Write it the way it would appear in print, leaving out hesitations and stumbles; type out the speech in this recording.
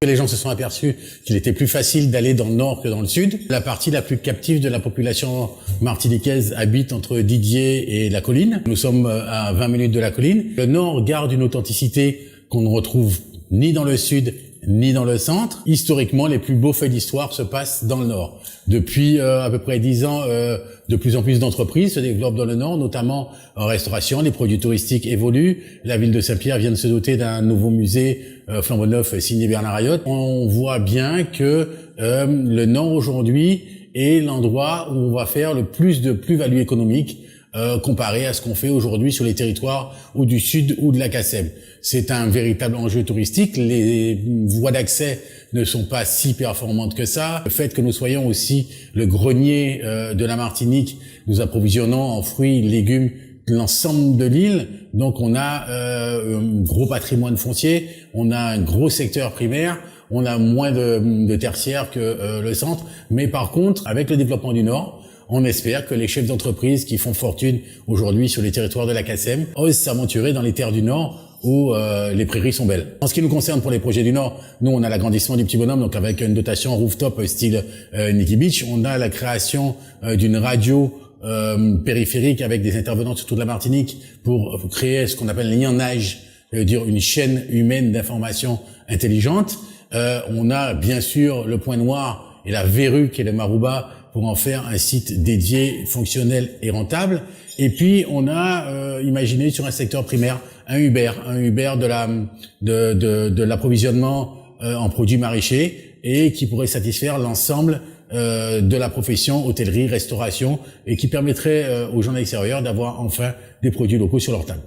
Les gens se sont aperçus qu'il était plus facile d'aller dans le nord que dans le sud. La partie la plus captive de la population martiniquaise habite entre Didier et la colline. Nous sommes à 20 minutes de la colline. Le nord garde une authenticité qu'on ne retrouve ni dans le sud ni dans le centre. Historiquement, les plus beaux faits d'histoire se passent dans le nord. Depuis à peu près 10 ans, de plus en plus d'entreprises se développent dans le nord, notamment en restauration. Les produits touristiques évoluent. La ville de Saint-Pierre vient de se doter d'un nouveau musée flambant neuf signé Bernard Ayotte. On voit bien que le nord aujourd'hui est l'endroit où on va faire le plus de plus-value économique comparé à ce qu'on fait aujourd'hui sur les territoires ou du sud ou de la CACEM. C'est un véritable enjeu touristique. Les voies d'accès ne sont pas si performantes que ça. Le fait que nous soyons aussi le grenier de la Martinique, nous approvisionnons en fruits, légumes l'ensemble de l'île. Donc on a un gros patrimoine foncier, on a un gros secteur primaire, on a moins de tertiaire que le centre. Mais par contre, avec le développement du Nord, on espère que les chefs d'entreprise qui font fortune aujourd'hui sur les territoires de la CACEM osent s'aventurer dans les terres du Nord où les prairies sont belles. En ce qui nous concerne pour les projets du Nord, nous on a l'agrandissement du Petit Bonhomme, donc avec une dotation rooftop style Nikki Beach. On a la création d'une radio périphérique avec des intervenants sur toute la Martinique pour créer ce qu'on appelle l'IANAGE, dire une chaîne humaine d'information intelligente. On a bien sûr le Point Noir et la verrue qui est le Marouba pour en faire un site dédié, fonctionnel et rentable. Et puis on a imaginé sur un secteur primaire un Uber de l'approvisionnement en produits maraîchers et qui pourrait satisfaire l'ensemble de la profession hôtellerie, restauration et qui permettrait aux gens de l'extérieur d'avoir enfin des produits locaux sur leur table.